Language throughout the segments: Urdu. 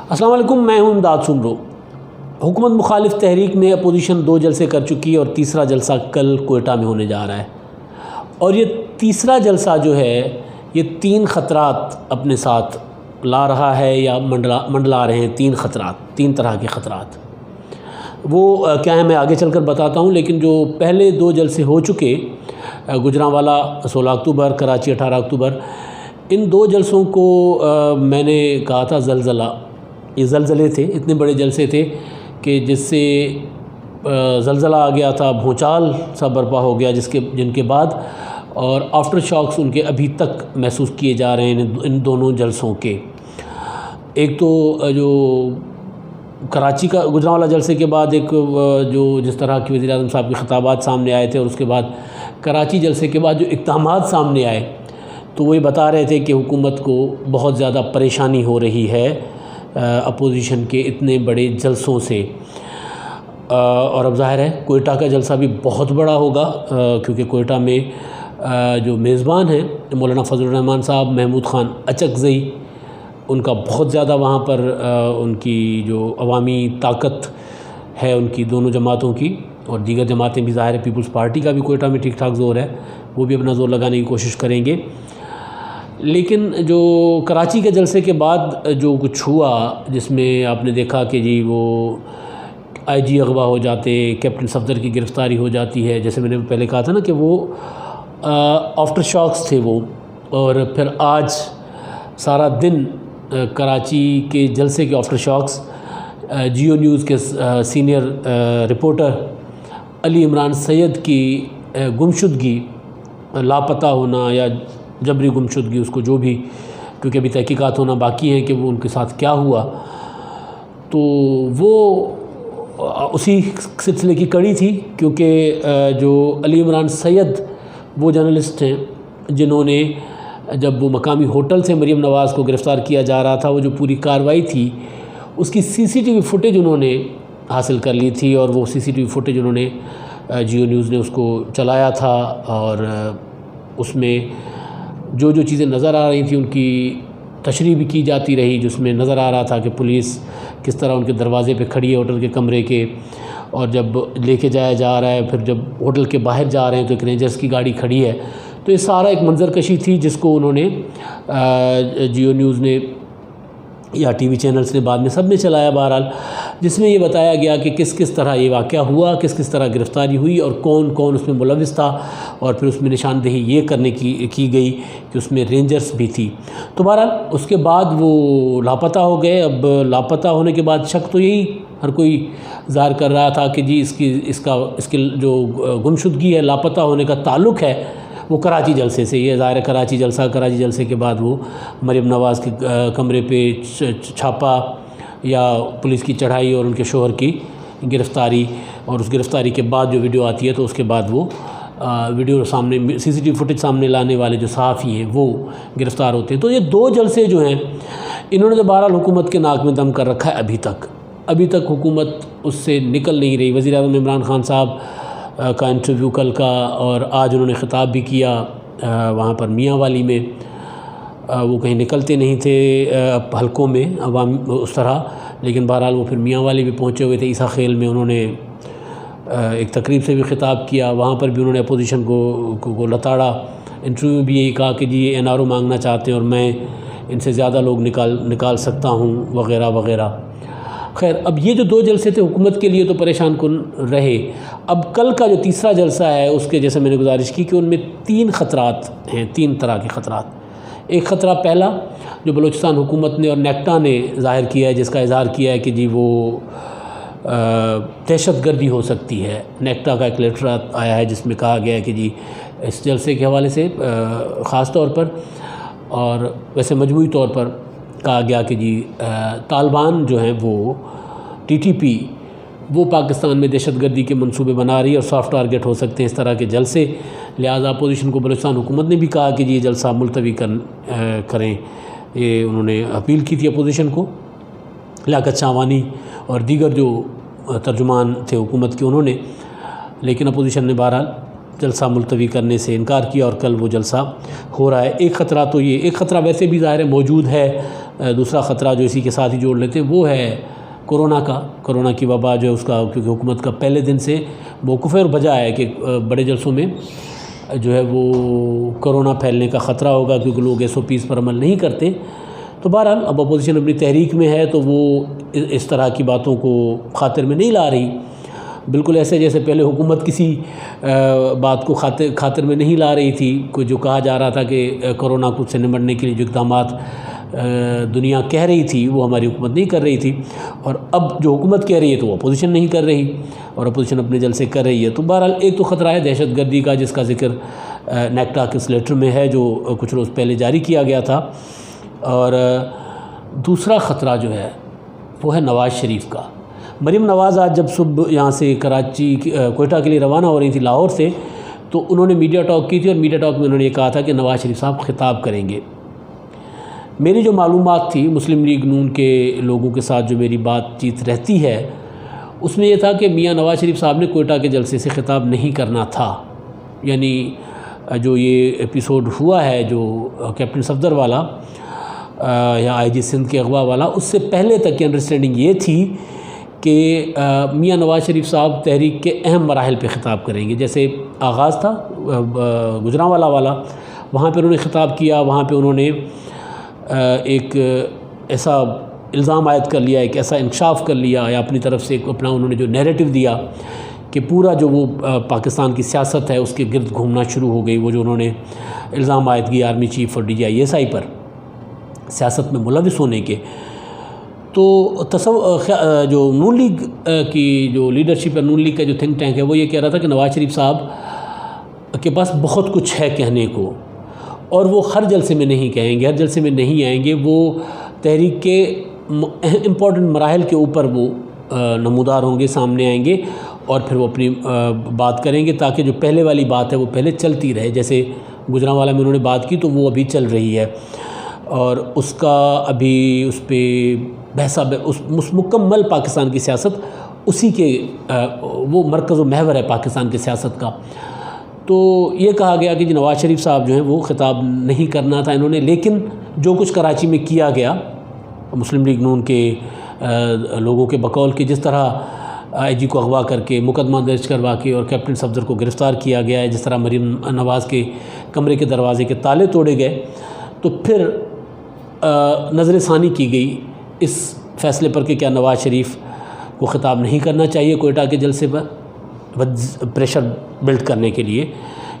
السلام علیکم، میں ہوں امداد سمرو۔ حکومت مخالف تحریک میں اپوزیشن 2 جلسے کر چکی ہے اور تیسرا جلسہ کل کوئٹہ میں ہونے جا رہا ہے، اور یہ تیسرا جلسہ جو ہے یہ 3 خطرات اپنے ساتھ لا رہا ہے یا منڈلا رہے ہیں۔ 3 خطرات، 3 طرح کے خطرات، وہ کیا ہے میں آگے چل کر بتاتا ہوں۔ لیکن جو پہلے 2 جلسے ہو چکے، گجرانوالہ 16 اکتوبر، کراچی 18 اکتوبر، ان 2 جلسوں کو میں نے کہا تھا زلزلہ، یہ زلزلے تھے، اتنے بڑے جلسے تھے کہ جس سے زلزلہ آ گیا تھا، بھونچال سا برپا ہو گیا جن کے بعد، اور آفٹر شاکس ان کے ابھی تک محسوس کیے جا رہے ہیں ان دونوں جلسوں کے۔ ایک تو جو کراچی کا گجرانوالہ جلسے کے بعد ایک جو جس طرح کی وزیر اعظم صاحب کے خطابات سامنے آئے تھے، اور اس کے بعد کراچی جلسے کے بعد جو اقدامات سامنے آئے، تو وہ یہ بتا رہے تھے کہ حکومت کو بہت زیادہ پریشانی ہو رہی ہے اپوزیشن کے اتنے بڑے جلسوں سے۔ اور اب ظاہر ہے کوئٹہ کا جلسہ بھی بہت بڑا ہوگا، کیونکہ کوئٹہ میں جو میزبان ہیں مولانا فضل الرحمان صاحب، محمود خان اچکزئی، ان کا بہت زیادہ وہاں پر ان کی جو عوامی طاقت ہے ان کی دونوں جماعتوں کی، اور دیگر جماعتیں بھی، ظاہر ہے پیپلز پارٹی کا بھی کوئٹہ میں ٹھیک ٹھاک زور ہے، وہ بھی اپنا زور لگانے کی کوشش کریں گے۔ لیکن جو کراچی کے جلسے کے بعد جو کچھ ہوا، جس میں آپ نے دیکھا کہ جی وہ آئی جی اغوا ہو جاتے، کیپٹن صفدر کی گرفتاری ہو جاتی ہے، جیسے میں نے پہلے کہا تھا نا کہ وہ آفٹر شاکس تھے وہ، اور پھر آج سارا دن کراچی کے جلسے کے آفٹر شاکس جیو نیوز کے سینئر رپورٹر علی عمران سید کی گمشدگی، لاپتہ ہونا یا جبری گمشدگی، اس کو جو بھی، کیونکہ ابھی تحقیقات ہونا باقی ہیں کہ وہ ان کے ساتھ کیا ہوا، تو وہ اسی سلسلے کی کڑی تھی۔ کیونکہ جو علی عمران سید وہ جرنلسٹ ہیں جنہوں نے جب وہ مقامی ہوٹل سے مریم نواز کو گرفتار کیا جا رہا تھا، وہ جو پوری کارروائی تھی اس کی CCTV فوٹیج انہوں نے حاصل کر لی تھی، اور وہ CCTV فوٹیج انہوں نے جیو نیوز نے اس کو چلایا تھا، اور اس میں جو چیزیں نظر آ رہی تھیں ان کی تشریح بھی کی جاتی رہی، جس میں نظر آ رہا تھا کہ پولیس کس طرح ان کے دروازے پہ کھڑی ہے ہوٹل کے کمرے کے، اور جب لے کے جایا جا رہا ہے، پھر جب ہوٹل کے باہر جا رہے ہیں تو ایک رینجرز کی گاڑی کھڑی ہے، تو یہ سارا ایک منظر کشی تھی جس کو انہوں نے جیو نیوز نے یا ٹی وی چینلز نے بعد میں سب نے چلایا بہرحال، جس میں یہ بتایا گیا کہ کس طرح یہ واقعہ ہوا، کس طرح گرفتاری ہوئی، اور کون اس میں ملوث تھا، اور پھر اس میں نشاندہی یہ کرنے کی گئی کہ اس میں رینجرز بھی تھی۔ تو بہرحال اس کے بعد وہ لاپتہ ہو گئے۔ اب لاپتہ ہونے کے بعد شک تو یہی ہر کوئی ظاہر کر رہا تھا کہ جی اس کی جو گمشدگی ہے، لاپتہ ہونے کا تعلق ہے وہ کراچی جلسے سے۔ یہ ظاہر ہے کراچی جلسے کے بعد وہ مریم نواز کے کمرے پہ چھاپا یا پولیس کی چڑھائی اور ان کے شوہر کی گرفتاری، اور اس گرفتاری کے بعد جو ویڈیو آتی ہے تو اس کے بعد وہ ویڈیو سامنے CCTV فوٹیج سامنے لانے والے جو صحافی ہیں وہ گرفتار ہوتے ہیں۔ تو یہ 2 جلسے جو ہیں انہوں نے تو بہرحال حکومت کے ناک میں دم کر رکھا ہے۔ ابھی تک حکومت اس سے نکل نہیں رہی۔ وزیر اعظم عمران خان صاحب کا انٹرویو کل کا، اور آج انہوں نے خطاب بھی کیا وہاں پر میاں والی میں، وہ کہیں نکلتے نہیں تھے حلقوں میں عوام اس طرح، لیکن بہرحال وہ پھر میاں والی بھی پہنچے ہوئے تھے۔ عیسیٰ خیل میں انہوں نے ایک تقریب سے بھی خطاب کیا، وہاں پر بھی انہوں نے اپوزیشن کو لتاڑا۔ انٹرویو میں بھی یہی کہا کہ جی یہ NRO مانگنا چاہتے ہیں اور میں ان سے زیادہ لوگ نکال سکتا ہوں، وغیرہ وغیرہ۔ خیر، اب یہ جو 2 جلسے تھے حکومت کے لیے تو پریشان کن رہے۔ اب کل کا جو تیسرا جلسہ ہے اس کے جیسے میں نے گزارش کی کہ ان میں 3 خطرات ہیں، 3 طرح کے خطرات۔ ایک خطرہ پہلا جو بلوچستان حکومت نے اور نیکٹا نے ظاہر کیا ہے، جس کا اظہار کیا ہے کہ جی وہ دہشت گردی ہو سکتی ہے۔ نیکٹا کا ایک لیٹر آیا ہے جس میں کہا گیا ہے کہ جی اس جلسے کے حوالے سے خاص طور پر اور ویسے مجموعی طور پر کہا گیا کہ جی طالبان جو ہیں وہ TTP وہ پاکستان میں دہشت گردی کے منصوبے بنا رہی ہے اور سافٹ ٹارگٹ ہو سکتے ہیں اس طرح کے جلسے، لہٰذا اپوزیشن کو بلوچستان حکومت نے بھی کہا کہ جی یہ جلسہ ملتوی کریں۔ یہ انہوں نے اپیل کی تھی اپوزیشن کو، لیاقت شاہوانی اور دیگر جو ترجمان تھے حکومت کے انہوں نے، لیکن اپوزیشن نے بہرحال جلسہ ملتوی کرنے سے انکار کیا اور کل وہ جلسہ ہو رہا ہے۔ ایک خطرہ تو یہ، ایک خطرہ ویسے بھی ظاہر ہے موجود ہے، دوسرا خطرہ جو اسی کے ساتھ ہی جوڑ لیتے ہیں وہ ہے کرونا کی وبا جو ہے اس کا، کیونکہ حکومت کا پہلے دن سے موقف ہے اور بجا ہے کہ بڑے جلسوں میں جو ہے وہ کرونا پھیلنے کا خطرہ ہوگا، کیونکہ لوگ SOPs پر عمل نہیں کرتے۔ تو بہرحال اب اپوزیشن اپنی تحریک میں ہے تو وہ اس طرح کی باتوں کو خاطر میں نہیں لا رہی، بالکل ایسے جیسے پہلے حکومت کسی بات کو خاطر میں نہیں لا رہی تھی، کوئی جو کہا جا رہا تھا کہ کرونا کو سے نمٹنے کے لیے جو اقدامات دنیا کہہ رہی تھی وہ ہماری حکومت نہیں کر رہی تھی، اور اب جو حکومت کہہ رہی ہے تو وہ اپوزیشن نہیں کر رہی اور اپوزیشن اپنے جلسے کر رہی ہے۔ تو بہرحال ایک تو خطرہ ہے دہشت گردی کا، جس کا ذکر نیکٹا کے اس لیٹر میں ہے جو کچھ روز پہلے جاری کیا گیا تھا، اور دوسرا خطرہ جو ہے وہ ہے نواز شریف کا۔ مریم نواز آج جب صبح یہاں سے کوئٹہ کے لیے روانہ ہو رہی تھی لاہور سے، تو انہوں نے میڈیا ٹاک کی تھی، اور میڈیا ٹاک میں انہوں نے یہ کہا تھا کہ نواز شریف صاحب خطاب کریں گے۔ میری جو معلومات تھی مسلم لیگ نون کے لوگوں کے ساتھ جو میری بات چیت رہتی ہے، اس میں یہ تھا کہ میاں نواز شریف صاحب نے کوئٹہ کے جلسے سے خطاب نہیں کرنا تھا، یعنی جو یہ ایپیسوڈ ہوا ہے جو کیپٹن صفدر والا یا IG سندھ کے اغوا والا، اس سے پہلے تک کی انڈرسٹینڈنگ یہ تھی کہ میاں نواز شریف صاحب تحریک کے اہم مراحل پہ خطاب کریں گے۔ جیسے آغاز تھا گجرانوالہ والا، وہاں پہ انہوں نے خطاب کیا، وہاں پہ انہوں نے ایک ایسا الزام عائد کر لیا، ایک ایسا انکشاف کر لیا یا اپنی طرف سے اپنا انہوں نے جو نیریٹو دیا کہ پورا جو وہ پاکستان کی سیاست ہے اس کے گرد گھومنا شروع ہو گئی۔ وہ جو انہوں نے الزام عائد کیا آرمی چیف اور DGI پر سیاست میں ملوث ہونے کے، تو جو نون لیگ کی جو لیڈرشپ ہے، نون لیگ کا جو تھنک ٹینک ہے، وہ یہ کہہ رہا تھا کہ نواز شریف صاحب کے پاس بہت کچھ ہے کہنے کو، اور وہ ہر جلسے میں نہیں کہیں گے، ہر جلسے میں نہیں آئیں گے، وہ تحریک کے امپورٹنٹ مراحل کے اوپر وہ نمودار ہوں گے، سامنے آئیں گے، اور پھر وہ اپنی بات کریں گے، تاکہ جو پہلے والی بات ہے وہ پہلے چلتی رہے۔ جیسے گجرانوالہ میں انہوں نے بات کی تو وہ ابھی چل رہی ہے، اور اس کا ابھی اس پہ بحث، اس مکمل پاکستان کی سیاست اسی کے وہ مرکز و محور ہے پاکستان کی سیاست کا۔ تو یہ کہا گیا کہ نواز شریف صاحب جو ہیں وہ خطاب نہیں کرنا تھا انہوں نے، لیکن جو کچھ کراچی میں کیا گیا مسلم لیگ نون کے لوگوں کے بقول کہ جس طرح IG کو اغوا کر کے مقدمہ درج کروا کے اور کیپٹن صفدر کو گرفتار کیا گیا ہے، جس طرح مریم نواز کے کمرے کے دروازے کے تالے توڑے گئے، تو پھر نظر ثانی کی گئی اس فیصلے پر کہ کیا نواز شریف کو خطاب نہیں کرنا چاہیے کوئٹہ کے جلسے پر پریشر بلڈ کرنے کے لیے،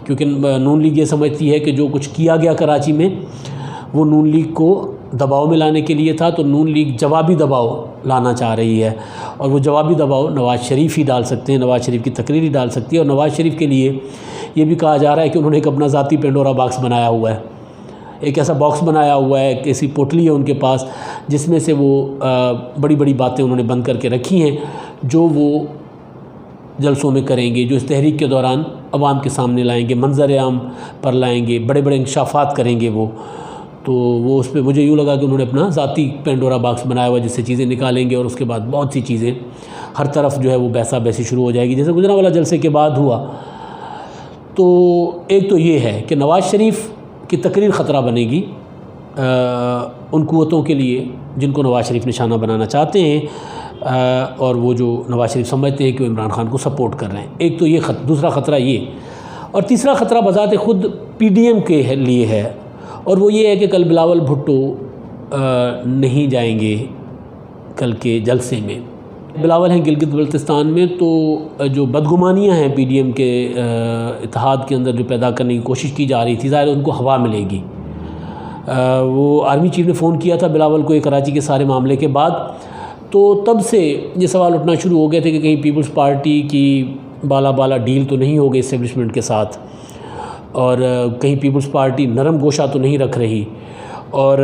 کیونکہ نون لیگ یہ سمجھتی ہے کہ جو کچھ کیا گیا کراچی میں وہ نون لیگ کو دباؤ میں لانے کے لیے تھا، تو نون لیگ جوابی دباؤ لانا چاہ رہی ہے، اور وہ جوابی دباؤ نواز شریف ہی ڈال سکتے ہیں، نواز شریف کی تقریر ہی ڈال سکتی ہے۔ اور نواز شریف کے لیے یہ بھی کہا جا رہا ہے کہ انہوں نے ایک اپنا ذاتی پینڈورا باکس بنایا ہوا ہے، ایک ایسا باکس بنایا ہوا ہے، ایک ایسی پوٹلی ہے ان کے پاس جس میں سے وہ بڑی بڑی باتیں انہوں نے بند کر کے رکھی ہیں جو وہ جلسوں میں کریں گے، جو اس تحریک کے دوران عوام کے سامنے لائیں گے، منظر عام پر لائیں گے، بڑے بڑے انکشافات کریں گے وہ۔ تو وہ اس پہ مجھے یوں لگا کہ انہوں نے اپنا ذاتی پینڈورا باکس بنایا ہوا ہے جس سے چیزیں نکالیں گے، اور اس کے بعد بہت سی چیزیں ہر طرف جو ہے وہ بحثہ بحثی شروع ہو جائے گی، جیسے گجرانوالہ جلسے کے بعد ہوا۔ تو ایک تو یہ ہے کہ نواز شریف کی تقریر خطرہ بنے گی ان قوتوں کے لیے جن کو نواز شریف نشانہ بنانا چاہتے ہیں، اور وہ جو نواز شریف سمجھتے ہیں کہ وہ عمران خان کو سپورٹ کر رہے ہیں۔ ایک تو یہ دوسرا خطرہ یہ، اور تیسرا خطرہ بذات خود PDM کے لیے ہے، اور وہ یہ ہے کہ کل بلاول بھٹو نہیں جائیں گے کل کے جلسے میں۔ بلاول ہیں گلگت بلتستان میں، تو جو بدگمانیاں ہیں PDM کے اتحاد کے اندر جو پیدا کرنے کی کوشش کی جا رہی تھی، ظاہر ان کو ہوا ملے گی۔ وہ آرمی چیف نے فون کیا تھا بلاول کو کراچی کے سارے معاملے کے بعد، تو تب سے یہ سوال اٹھنا شروع ہو گئے تھے کہ کہیں پیپلز پارٹی کی بالا ڈیل تو نہیں ہو گئی اسٹیبلشمنٹ کے ساتھ، اور کہیں پیپلز پارٹی نرم گوشہ تو نہیں رکھ رہی۔ اور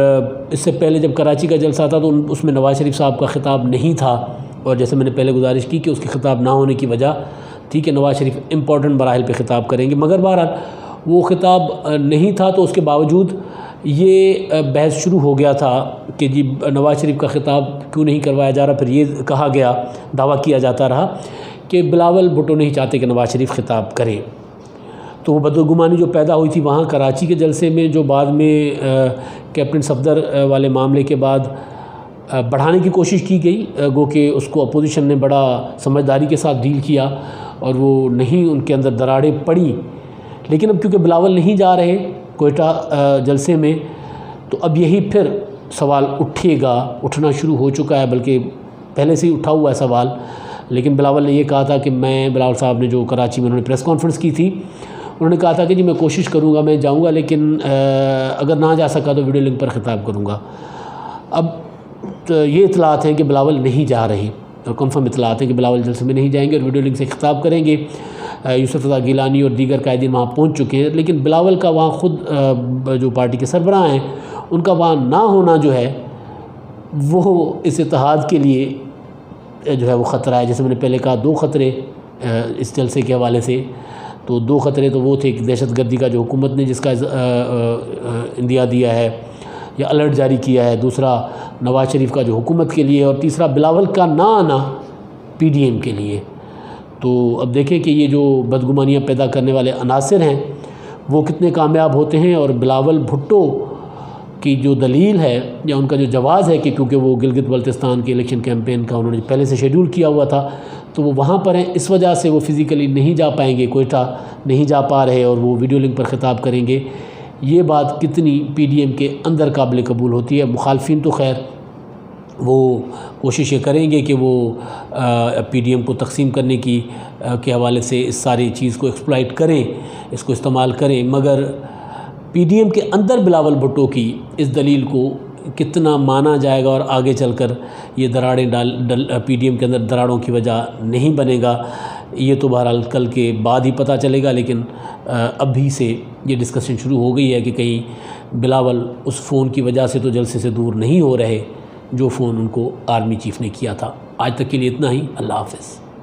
اس سے پہلے جب کراچی کا جلسہ تھا تو اس میں نواز شریف صاحب کا خطاب نہیں تھا، اور جیسے میں نے پہلے گزارش کی کہ اس کی خطاب نہ ہونے کی وجہ تھی کہ نواز شریف امپورٹنٹ مراحل پہ خطاب کریں گے، مگر بہرحال وہ خطاب نہیں تھا، تو اس کے باوجود یہ بحث شروع ہو گیا تھا کہ جی نواز شریف کا خطاب کیوں نہیں کروایا جا رہا۔ پھر یہ کہا گیا، دعویٰ کیا جاتا رہا کہ بلاول بھٹو نہیں چاہتے کہ نواز شریف خطاب کریں۔ تو وہ بدگمانی جو پیدا ہوئی تھی وہاں کراچی کے جلسے میں، جو بعد میں کیپٹن صفدر والے معاملے کے بعد بڑھانے کی کوشش کی گئی، گو کہ اس کو اپوزیشن نے بڑا سمجھداری کے ساتھ ڈیل کیا اور وہ نہیں، ان کے اندر دراڑیں پڑی. لیکن اب کیونکہ بلاول نہیں جا رہے کوئٹہ جلسے میں، تو اب یہی پھر سوال اٹھے گا، اٹھنا شروع ہو چکا ہے، بلکہ پہلے سے ہی اٹھا ہوا ہے سوال. لیکن بلاول نے یہ کہا تھا کہ بلاول صاحب نے جو کراچی میں انہوں نے پریس کانفرنس کی تھی، انہوں نے کہا تھا کہ جی میں کوشش کروں گا، میں جاؤں گا، لیکن اگر نہ جا سکا تو ویڈیو لنک پر خطاب کروں گا. اب یہ اطلاعات ہیں کہ بلاول نہیں جا رہے، اور کنفرم اطلاعات ہیں کہ بلاول جلسے میں نہیں جائیں گے اور ویڈیو لنک سے خطاب کریں گے. یوسف رضا گیلانی اور دیگر قائدین وہاں پہنچ چکے ہیں، لیکن بلاول کا وہاں خود جو پارٹی کے سربراہ ہیں ان کا وہاں نہ ہونا جو ہے وہ اس اتحاد کے لیے جو ہے وہ خطرہ ہے. جیسے میں نے پہلے کہا 2 خطرے اس جلسے کے حوالے سے، تو 2 خطرے تو وہ تھے کہ دہشت گردی کا جو حکومت نے جس کا اندیا دیا ہے یا الرٹ جاری کیا ہے، دوسرا نواز شریف کا جو حکومت کے لیے، اور تیسرا بلاول کا نہ آنا پی ڈی ایم کے لیے. تو اب دیکھیں کہ یہ جو بدگمانیاں پیدا کرنے والے عناصر ہیں وہ کتنے کامیاب ہوتے ہیں. اور بلاول بھٹو کی جو دلیل ہے یا ان کا جو جواز ہے کہ کیونکہ وہ گلگت بلتستان کے الیکشن کیمپین کا انہوں نے پہلے سے شیڈول کیا ہوا تھا تو وہ وہاں پر ہیں، اس وجہ سے وہ فزیکلی نہیں جا پائیں گے، کوئٹہ نہیں جا پا رہے اور وہ ویڈیو لنک پر خطاب کریں گے. یہ بات کتنی پی ڈی ایم کے اندر قابل قبول ہوتی ہے. مخالفین تو خیر وہ کوشش یہ کریں گے کہ وہ پی ڈی ایم کو تقسیم کرنے کے حوالے سے اس ساری چیز کو ایکسپلائٹ کریں، اس کو استعمال کریں، مگر پی ڈی ایم کے اندر بلاول بھٹو کی اس دلیل کو کتنا مانا جائے گا اور آگے چل کر یہ دراڑیں پی ڈی ایم کے اندر دراڑوں کی وجہ نہیں بنے گا، یہ تو بہرحال کل کے بعد ہی پتہ چلے گا. لیکن ابھی سے یہ ڈسکشن شروع ہو گئی ہے کہ کہیں بلاول اس فون کی وجہ سے تو جلسے سے دور نہیں ہو رہے جو فون ان کو آرمی چیف نے کیا تھا. آج تک کے لیے اتنا ہی. اللہ حافظ.